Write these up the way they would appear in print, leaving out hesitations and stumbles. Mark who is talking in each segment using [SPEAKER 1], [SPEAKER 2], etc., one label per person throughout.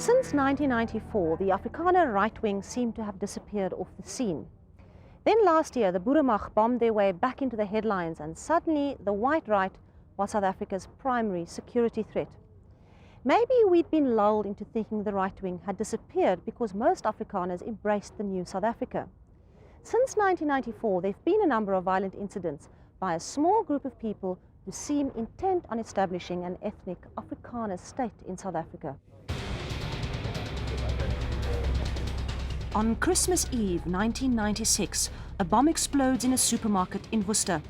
[SPEAKER 1] Since 1994, the Afrikaaner right wing seemed to have disappeared off the scene. Then last year, the Boeremag bombed their way back into the headlines, and suddenly the white right was South Africa's primary security threat. Maybe we'd been lulled into thinking the right wing had disappeared because most Afrikaners embraced the new South Africa. Since 1994, there have been a number of violent incidents by a small group of people who seem intent on establishing an ethnic Afrikaner state in South Africa. On Christmas Eve 1996, a bomb explodes in a supermarket in Worcester.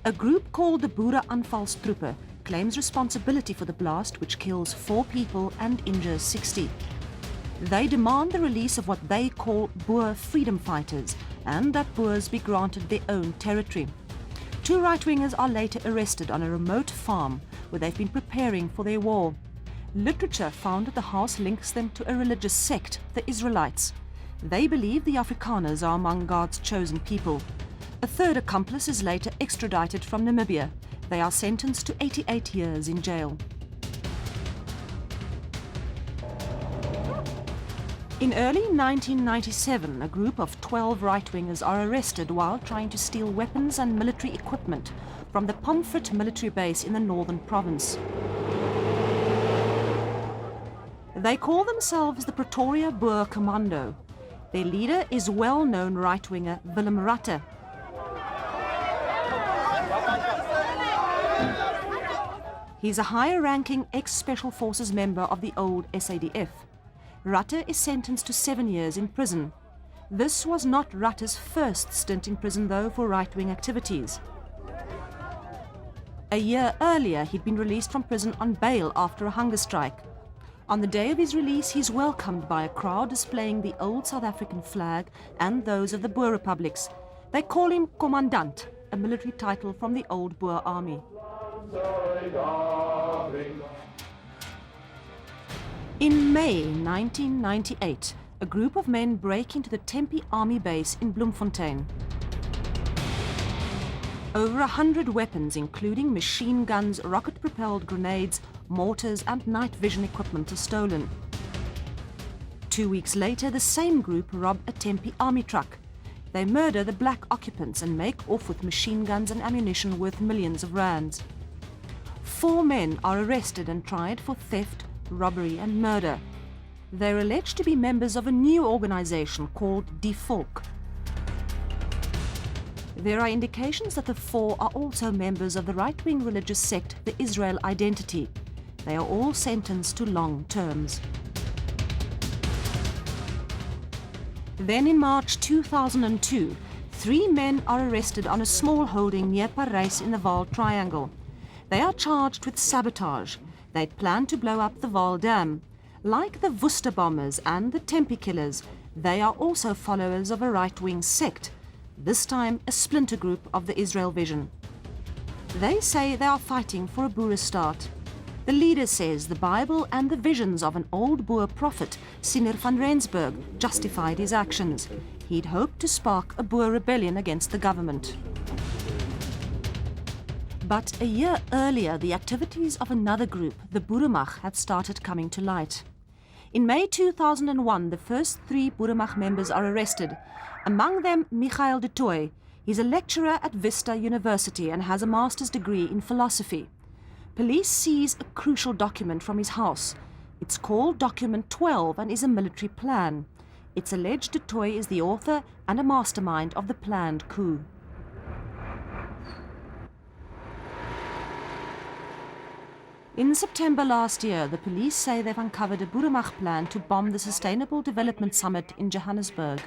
[SPEAKER 1] A group called the Boer Aanvalstroepe claims responsibility for the blast, which kills 4 people and injures 60. They demand the release of what they call Boer freedom fighters and that Boers be granted their own territory. 2 right-wingers are later arrested on a remote farm where they've been preparing for their war. Literature found at the house links them to a religious sect, the Israelites. They believe the Afrikaners are among God's chosen people. A 3rd accomplice is later extradited from Namibia. They are sentenced to 88 years in jail. In early 1997, a group of 12 right-wingers are arrested while trying to steal weapons and military equipment from the Pomfret military base in the northern province. They call themselves the Pretoria Boer Commando. Their leader is well-known right-winger Willem Ratte. He's a higher-ranking ex-Special Forces member of the old SADF. Ratte is sentenced to 7 years in prison. This was not Ratte's first stint in prison, though, for right-wing activities. A year earlier, he'd been released from prison on bail after a hunger strike. On the day of his release, he's welcomed by a crowd displaying the old South African flag and those of the Boer Republics. They call him Commandant, a military title from the old Boer Army. In May 1998, a group of men break into the Tempe army base in Bloemfontein. Over 100 weapons, including machine guns, rocket-propelled grenades, mortars and night vision equipment, are stolen. 2 weeks later, the same group rob a Tempe army truck. They murder the black occupants and make off with machine guns and ammunition worth millions of rands. 4 men are arrested and tried for theft, robbery and murder. They're alleged to be members of a new organization called Die Volk. There are indications that the 4 are also members of the right-wing religious sect, the Israel Identity. They are all sentenced to long terms. Then in March 2002, 3 men are arrested on a small holding near Parys in the Vaal Triangle. They are charged with sabotage. They'd planned to blow up the Vaal Dam. Like the Worcester bombers and the Tempe killers, they are also followers of a right-wing sect, this time a splinter group of the Israel Vision. They say they are fighting for a Boer state. The leader says the Bible and the visions of an old Boer prophet, Siener van Rensburg, justified his actions. He'd hoped to spark a Boer rebellion against the government. But a year earlier, the activities of another group, the Boeremag, had started coming to light. In May 2001, the first 3 Boeremag members are arrested. Among them, Michael de Tooy. He's a lecturer at Vista University and has a master's degree in philosophy. Police seize a crucial document from his house. It's called Document 12 and is a military plan. It's alleged de Tooy is the author and a mastermind of the planned coup. In September last year, the police say they've uncovered a Boeremag plan to bomb the Sustainable Development Summit in Johannesburg.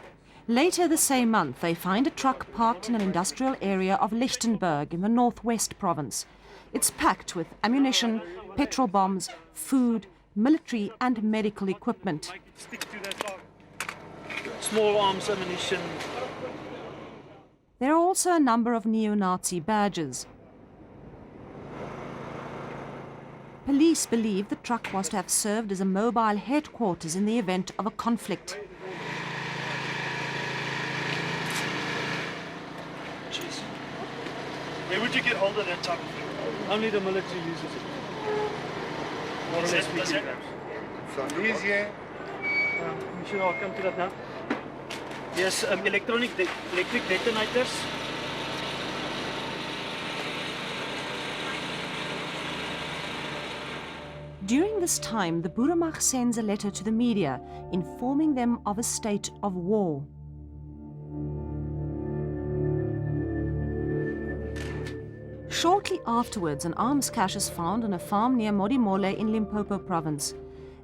[SPEAKER 1] Later the same month, they find a truck parked in an industrial area of Lichtenburg in the northwest province. It's packed with ammunition, petrol bombs, food, military and medical equipment.
[SPEAKER 2] Small arms ammunition.
[SPEAKER 1] There are also a number of neo-Nazi badges. Police believe the truck was to have served as a mobile headquarters in the event of a conflict.
[SPEAKER 2] Jeez. Where would you get hold of that type of thing? Only the military uses it. More or less weekend grabs.
[SPEAKER 3] From these here,
[SPEAKER 2] Commissioner, I'll come to that now. Yes, electric detonators.
[SPEAKER 1] During this time, the Boeremag sends a letter to the media informing them of a state of war. Shortly afterwards, an arms cache is found on a farm near Modimolle in Limpopo province.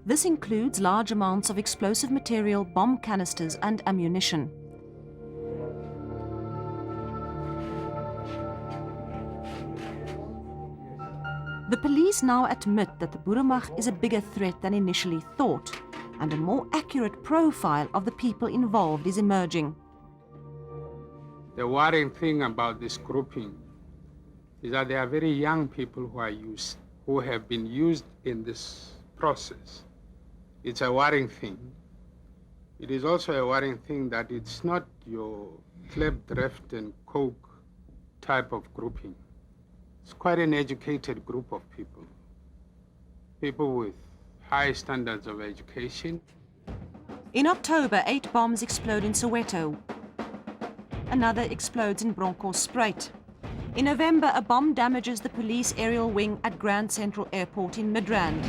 [SPEAKER 1] This includes large amounts of explosive material, bomb canisters and ammunition. The police now admit that the Boeremag is a bigger threat than initially thought, and a more accurate profile of the people involved is emerging.
[SPEAKER 3] The worrying thing about this grouping is that they are very young people who have been used in this process. It's a worrying thing. It is also a worrying thing that it's not your cleft and coke type of grouping. It's quite an educated group of people. People with high standards of education.
[SPEAKER 1] In October, 8 bombs explode in Soweto. Another explodes in Bronkhorstspruit. In November, a bomb damages the police aerial wing at Grand Central Airport in Midrand.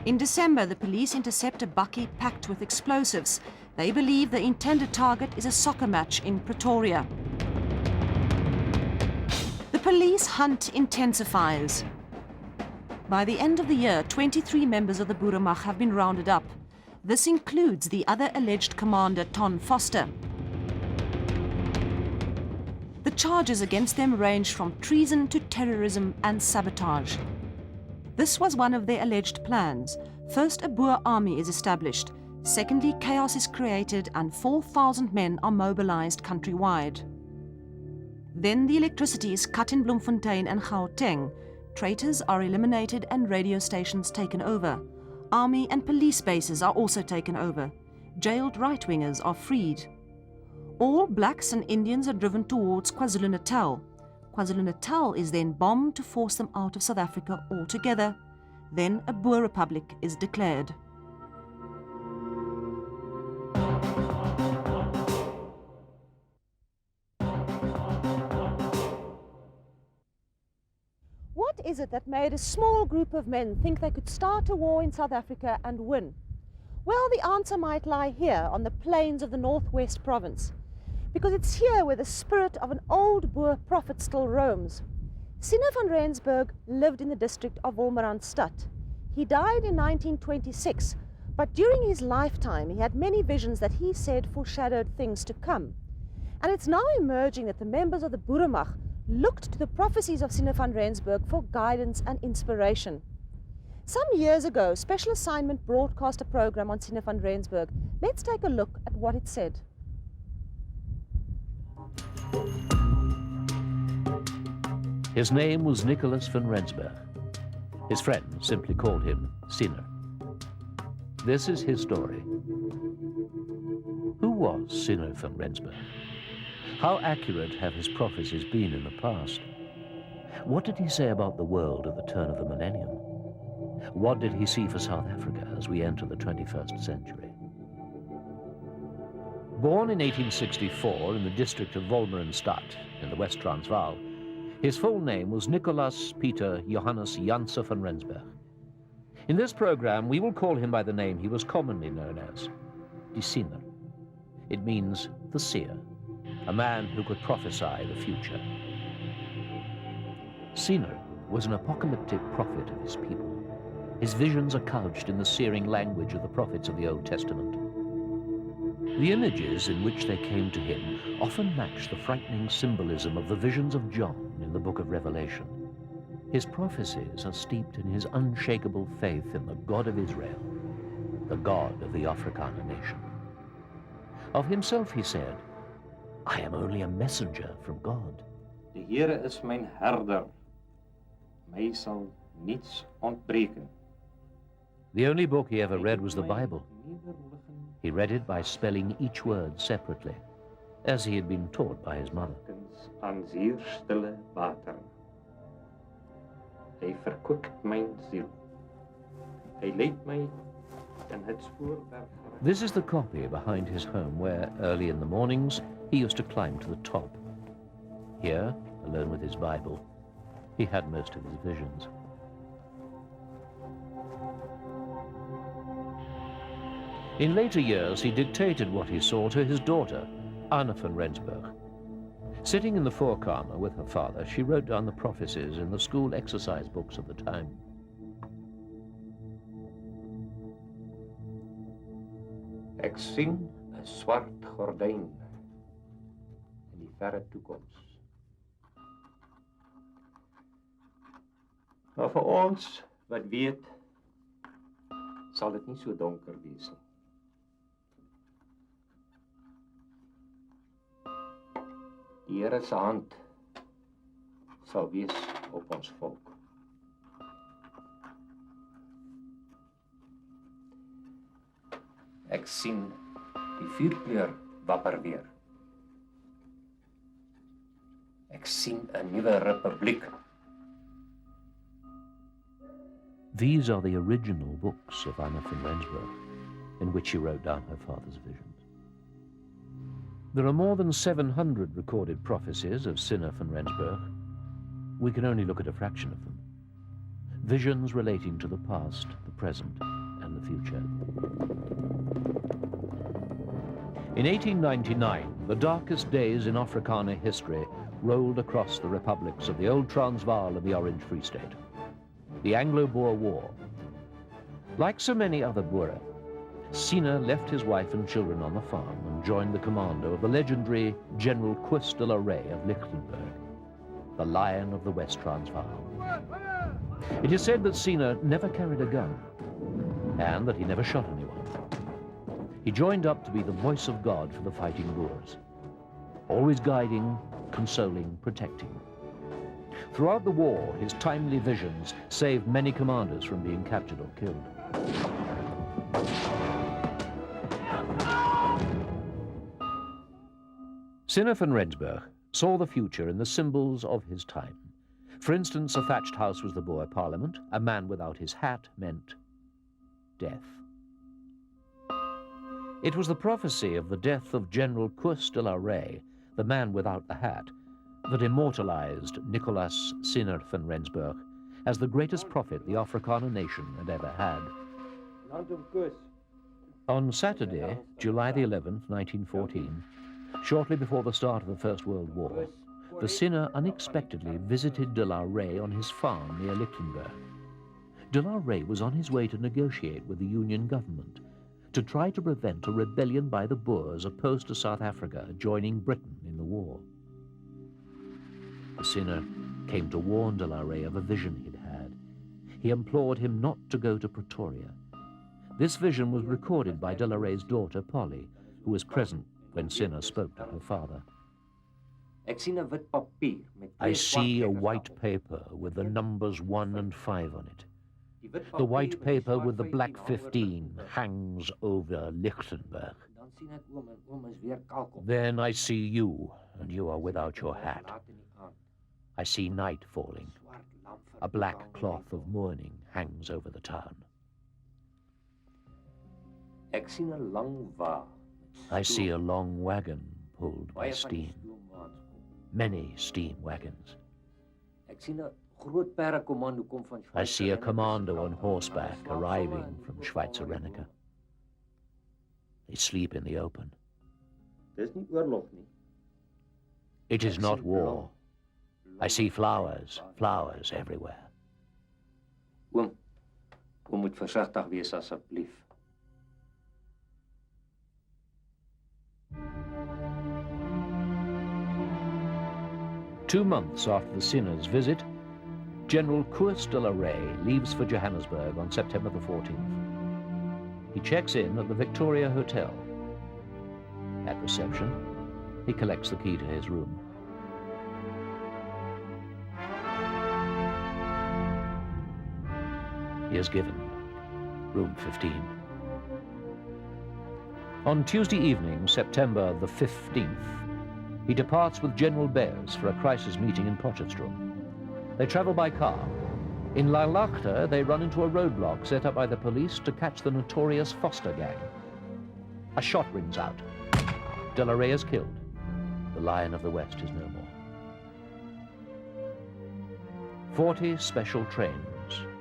[SPEAKER 1] In December, the police intercept a bakkie packed with explosives. They believe the intended target is a soccer match in Pretoria. The police hunt intensifies. By the end of the year, 23 members of the Boeremag have been rounded up. This includes the other alleged commander, Ton Foster. The charges against them range from treason to terrorism and sabotage. This was one of their alleged plans. First, a Boer army is established. Secondly, chaos is created and 4,000 men are mobilized countrywide. Then the electricity is cut in Bloemfontein and Gauteng. Traitors are eliminated and radio stations taken over. Army and police bases are also taken over. Jailed right-wingers are freed. All blacks and Indians are driven towards KwaZulu-Natal. KwaZulu-Natal is then bombed to force them out of South Africa altogether. Then a Boer Republic is declared. What is it that made a small group of men think they could start a war in South Africa and win? Well, the answer might lie here on the plains of the Northwest Province, because it's here where the spirit of an old Boer prophet still roams. Siener van Rensburg lived in the district of Wolmaranstad. He died in 1926, but during his lifetime he had many visions that he said foreshadowed things to come. And it's now emerging that the members of the Boeremag looked to the prophecies of Siener van Rensburg for guidance and inspiration. Some years ago, Special Assignment broadcast a program on Siener van Rensburg. Let's take a look at what it said.
[SPEAKER 4] His name was Nicholas van Rensburg. His friends simply called him Siener. This is his story. Who was Siener van Rensburg? How accurate have his prophecies been in the past? What did he say about the world at the turn of the millennium? What did he see for South Africa as we enter the 21st century? Born in 1864 in the district of Wolmaranstad in the West Transvaal, his full name was Nicolaas Pieter Johannes Janse van Rensburg. In this program, we will call him by the name he was commonly known as, Die Siener. It means the seer, a man who could prophesy the future. Siener was an apocalyptic prophet of his people. His visions are couched in the searing language of the prophets of the Old Testament. The images in which they came to him often match the frightening symbolism of the visions of John in the book of Revelation. His prophecies are steeped in his unshakable faith in the God of Israel, the God of the Afrikaaner nation. Of himself he said, "I am only a messenger from God."
[SPEAKER 5] Die Here is mijn herder. My sal niets ontbreken.
[SPEAKER 4] The only book he ever read was the Bible. He read it by spelling each word separately, as he had been taught by his mother.
[SPEAKER 5] Aan zeer stille wateren. Hy verkoekt mijn ziel. Hy leidt my
[SPEAKER 4] This is the copy behind his home where, early in the mornings, he used to climb to the top. Here, alone with his Bible, he had most of his visions. In later years, he dictated what he saw to his daughter, Siener van Rensburg. Sitting in the voorkamer with her father, she wrote down the prophecies in the school exercise books of the time.
[SPEAKER 5] Ek sien 'n swart gordyn in die verre toekoms. Maar vir ons wat weet, sal dit nie so donker wees nie. Die Here se hand sal wees op ons volk. Ek sien die vuurkleur wapper weer. Ek sien 'n nuwe republiek.
[SPEAKER 4] These are the original books of Siener van Rensburg, in which she wrote down her father's visions. There are more than 700 recorded prophecies of Siener van Rensburg. We can only look at a fraction of them. Visions relating to the past, the present, and the future. In 1899, the darkest days in Afrikaner history rolled across the republics of the Old Transvaal and the Orange Free State. The Anglo-Boer War. Like so many other Boer, Siener left his wife and children on the farm and joined the commando of the legendary General Koos de la Rey of Lichtenburg, the Lion of the West Transvaal. It is said that Siener never carried a gun and that he never shot anyone. He joined up to be the voice of God for the fighting Boers, always guiding, consoling, protecting. Throughout the war, his timely visions saved many commanders from being captured or killed. Siener van Rensburg saw the future in the symbols of his time. For instance, a thatched house was the Boer Parliament. A man without his hat meant death. It was the prophecy of the death of General Koos de la Rey, the man without the hat, that immortalized Nicholas Siener van Rensburg as the greatest prophet the Afrikaner nation had ever had. On Saturday, July the 11th, 1914, shortly before the start of the First World War, the Siener unexpectedly visited de la Rey on his farm near Lichtenburg. De la Rey was on his way to negotiate with the Union government to try to prevent a rebellion by the Boers opposed to South Africa joining Britain in the war. The Siener came to warn de la Rey of a vision he'd had. He implored him not to go to Pretoria. This vision was recorded by de la Rey's daughter, Polly, who was present when Siener spoke to her father. I see a white paper with the numbers 1 and 5 on it. The white paper with the black 15 hangs over Lichtenburg. Then I see you, and you are without your hat. I see night falling. A black cloth of mourning hangs over the town. I see a long wagon pulled by steam. Many steam wagons. I see a commando on horseback arriving from Schweizer Reneke. They sleep in the open. It is not war. I see flowers, flowers everywhere.
[SPEAKER 5] Oom moet versigtig wees asseblief.
[SPEAKER 4] Two months after the Siener's visit, General Koos de la Rey leaves for Johannesburg on September the 14th. He checks in at the Victoria Hotel. At reception, he collects the key to his room. He is given room 15. On Tuesday evening, September the 15th, he departs with General Beyers for a crisis meeting in Potchefstroom. They travel by car. In Lalagte, they run into a roadblock set up by the police to catch the notorious Foster gang. A shot rings out. De la Rey is killed. The Lion of the West is no more. 40 special trains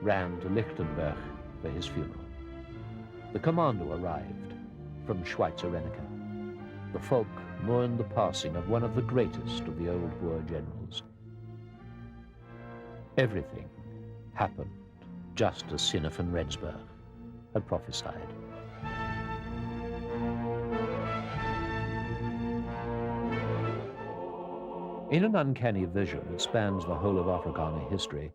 [SPEAKER 4] ran to Lichtenberg for his funeral. The commando arrived from White-Supremacist. The folk mourned the passing of one of the greatest of the old Boer generals. Everything happened just as Siener van Rensburg had prophesied. In an uncanny vision that spans the whole of Afrikaner history,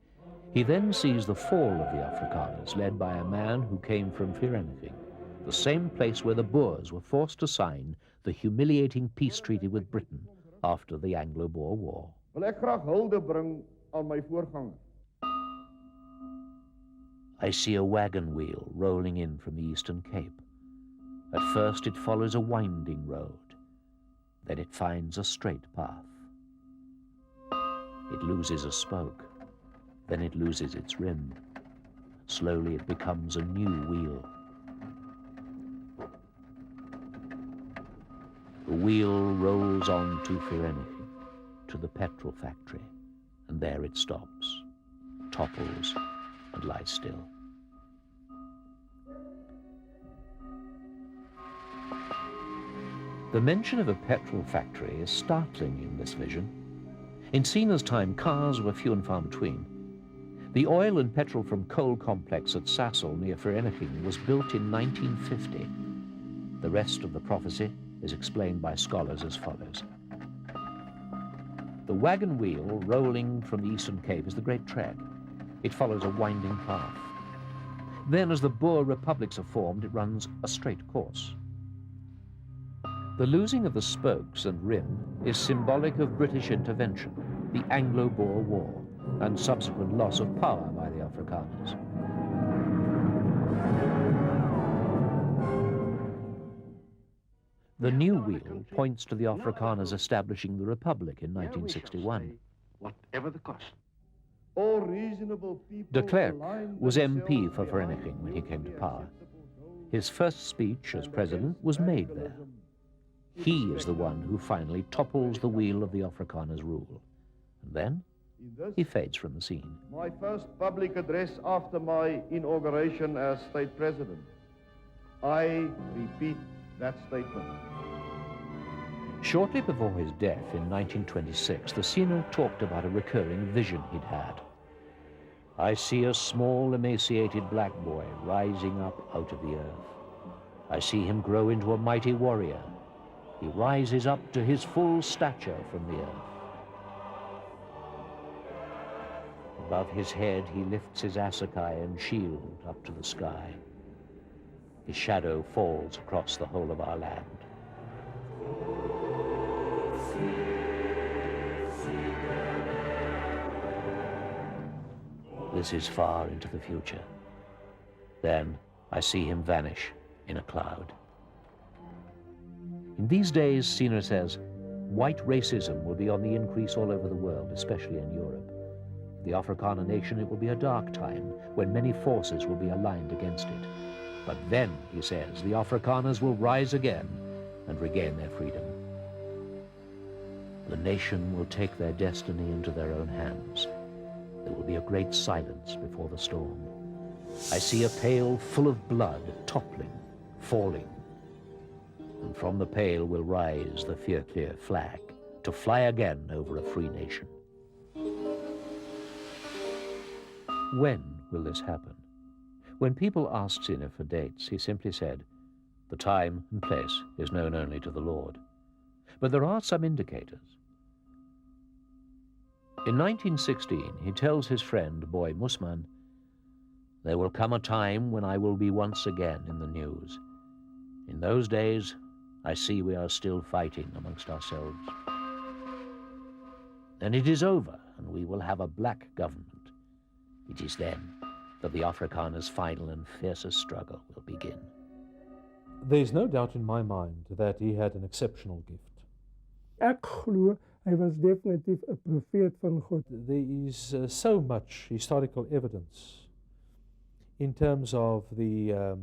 [SPEAKER 4] he then sees the fall of the Afrikaners led by a man who came from Vereniging, the same place where the Boers were forced to sign the humiliating peace treaty with Britain after the Anglo-Boer War.
[SPEAKER 6] Wil ek graag hulde bring aan my voorganger.
[SPEAKER 4] I see a wagon wheel rolling in from the Eastern Cape. At first it follows a winding road. Then it finds a straight path. It loses a spoke. Then it loses its rim. Slowly it becomes a new wheel. The wheel rolls on to Vereniging, to the petrol factory, and there it stops, topples, and lies still. The mention of a petrol factory is startling in this vision. In Siener's time, cars were few and far between. The oil and petrol from coal complex at Sasol near Vereniging was built in 1950. The rest of the prophecy is explained by scholars as follows. The wagon wheel rolling from the Eastern Cape is the Great Track. It follows a winding path. Then, as the Boer Republics are formed, it runs a straight course. The losing of the spokes and rim is symbolic of British intervention, the Anglo-Boer War, and subsequent loss of power by the Afrikaners. The new wheel points to the Afrikaners establishing the Republic in 1961.
[SPEAKER 6] Whatever the cost. All reasonable people
[SPEAKER 4] De Klerk was MP for Vereniging when he came to power. His first speech as president was made there. He is the one who finally topples the wheel of the Afrikaners' rule. And then he fades from the scene.
[SPEAKER 6] My first public address after my inauguration as state president. I repeat that statement.
[SPEAKER 4] Shortly before his death in 1926, the Siener talked about a recurring vision he'd had. I see a small, emaciated black boy rising up out of the earth. I see him grow into a mighty warrior. He rises up to his full stature from the earth. Above his head, he lifts his assegai and shield up to the sky. His shadow falls across the whole of our land. This is far into the future. Then I see him vanish in a cloud. In these days, Siener says, white racism will be on the increase all over the world, especially in Europe. For the Afrikaner nation, it will be a dark time when many forces will be aligned against it. But then, he says, the Afrikaners will rise again and regain their freedom. The nation will take their destiny into their own hands. There will be a great silence before the storm. I see a pail full of blood toppling, falling. And from the pail will rise the Veerkleur flag to fly again over a free nation. When will this happen? When people asked Siener for dates, he simply said, the time and place is known only to the Lord. But there are some indicators. In 1916, he tells his friend, Boy Musman, there will come a time when I will be once again in the news. In those days, I see we are still fighting amongst ourselves. Then it is over, and we will have a black government. It is then that the Afrikaners' final and fiercest struggle will begin.
[SPEAKER 7] There's no doubt in my mind that he had an exceptional gift. Ek glo Hy was definitief 'n profeet van God.
[SPEAKER 8] There is so much historical evidence in terms of the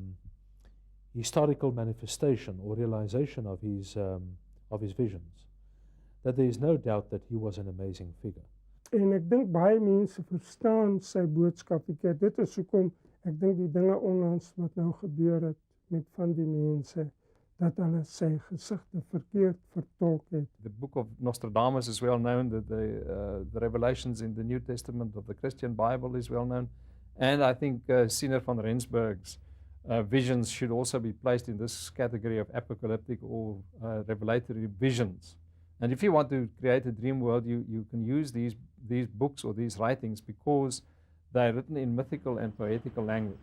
[SPEAKER 8] historical manifestation or realization of his visions, that there is no doubt that he was an amazing figure.
[SPEAKER 7] En ek dink baie mense verstaan sy boodskap verkeerd. Dit is hoekom ek dink die dinge onlangs wat nou gebeur het met van die mense, dat hulle sy gesigte verkeerd vertolk het.
[SPEAKER 9] The book of Nostradamus is well known, the revelations in the New Testament of the Christian Bible is well known, and I think Siener van Rensburg's visions should also be placed in this category of apocalyptic or revelatory visions. And if you want to create a dream world, you can use these books or these writings because they are written in mythical and poetical language.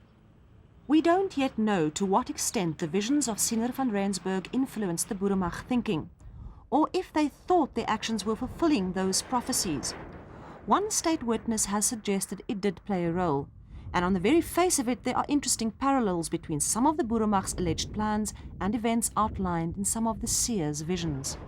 [SPEAKER 1] We don't yet know to what extent the visions of Siener van Rensburg influenced the Boeremag thinking, or if they thought their actions were fulfilling those prophecies. One state witness has suggested it did play a role, and on the very face of it there are interesting parallels between some of the Boeremag's alleged plans and events outlined in some of the seer's visions.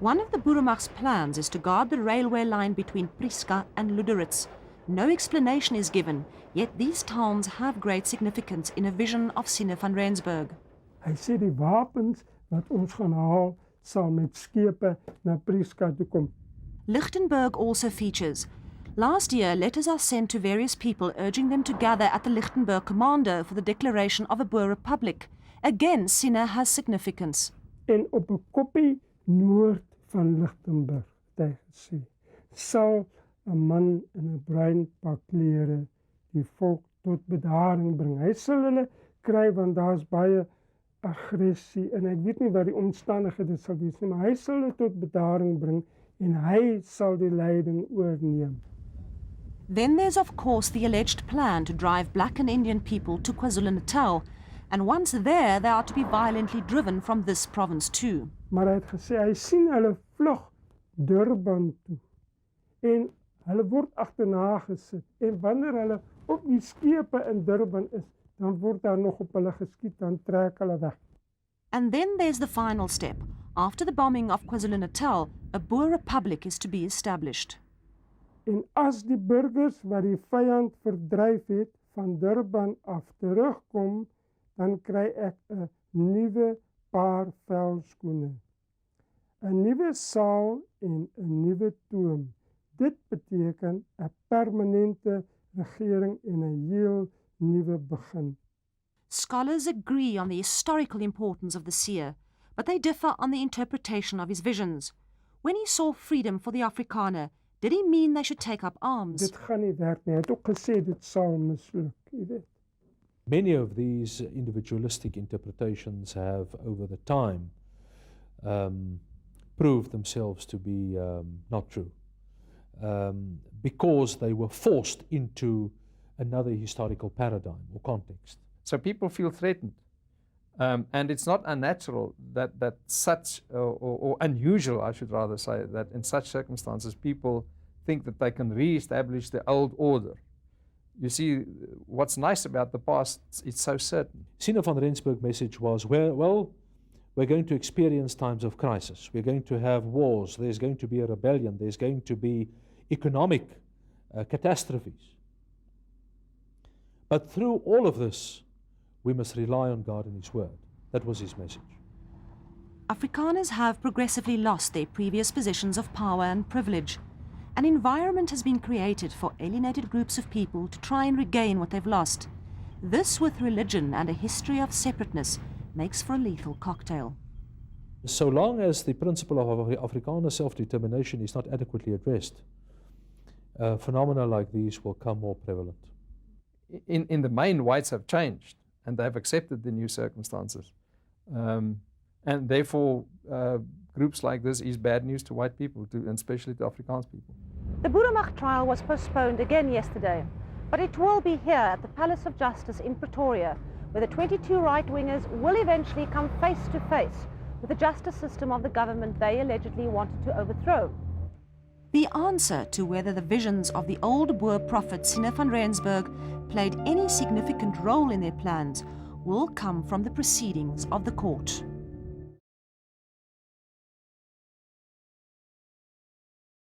[SPEAKER 1] One of the Boeremag's plans is to guard the railway line between Prieska and Luderitz. No explanation is given, yet these towns have great significance in a vision of Siener van Rensburg.
[SPEAKER 7] Hy sê die wapens wat ons gaan haal sal met skepe na Prieska toe kom.
[SPEAKER 1] Lichtenburg also features. Last year, letters are sent to various people urging them to gather at the Lichtenburg Commando for the declaration of a Boer Republic. Again, Siener has significance.
[SPEAKER 7] En op 'n koppie noord van Lichtenburg, het hy gesê, sal 'n man in 'n bruin pak klere die volk tot bedaring bring. Hy sal hulle kry want daar's baie aggressie en ek weet nie wat die omstandighede sal wees nie, maar hy sal hulle tot bedaring bring en hy sal die leiding oorneem.
[SPEAKER 1] Then there's of course the alleged plan to drive black and Indian people to KwaZulu-Natal, and once there they are to be violently driven from this province too.
[SPEAKER 7] Maar hy het gesê hy sien hulle vlug Durban toe en hulle word agterna gesit en wanneer hulle op die skepe in Durban is, dan word daar nog op hulle geskiet, dan trek hulle weg.
[SPEAKER 1] And then there's the final step. After the bombing of KwaZulu-Natal, a Boer Republic is to be established.
[SPEAKER 7] En as die burgers wat die vyand verdryf het van Durban af terugkom, dan kry ek 'n nuwe paar velskoene, 'n nuwe saal en 'n nuwe toom. Dit beteken 'n permanente regering en 'n heel nuwe begin.
[SPEAKER 1] Scholars agree on the historical importance of the seer, but they differ on the interpretation of his visions. When he saw freedom for the Afrikaner, did he mean they should take up arms?
[SPEAKER 7] Dit gaan nie werk nie. Hy het ook gesê dit sal misluk, jy weet.
[SPEAKER 8] Many of these individualistic interpretations have, over the time, proved themselves to be not true, because they were forced into another historical paradigm or context.
[SPEAKER 9] So people feel threatened. And it's not unnatural that such, or unusual, I should rather say, that in such circumstances people think that they can re-establish the old order. You see, what's nice about the past, it's so certain.
[SPEAKER 8] Siener van Rensburg's message was, well, we're going to experience times of crisis. We're going to have wars. There's going to be a rebellion. There's going to be economic catastrophes. But through all of this, we must rely on God and His Word. That was his message.
[SPEAKER 1] Afrikaners have progressively lost their previous positions of power and privilege. An environment has been created for alienated groups of people to try and regain what they've lost. This, with religion and a history of separateness, makes for a lethal cocktail.
[SPEAKER 8] So long as the principle of Afrikaner self-determination is not adequately addressed, phenomena like these will come more prevalent.
[SPEAKER 9] In the main, whites have changed, and they have accepted the new circumstances. And therefore, groups like this is bad news to white people, and especially to Afrikaans people.
[SPEAKER 1] The Boeremag trial was postponed again yesterday, but it will be here at the Palace of Justice in Pretoria, where the 22 right-wingers will eventually come face to face with the justice system of the government they allegedly wanted to overthrow. The answer to whether the visions of the old Boer prophet Siener van Rensburg played any significant role in their plans will come from the proceedings of the court.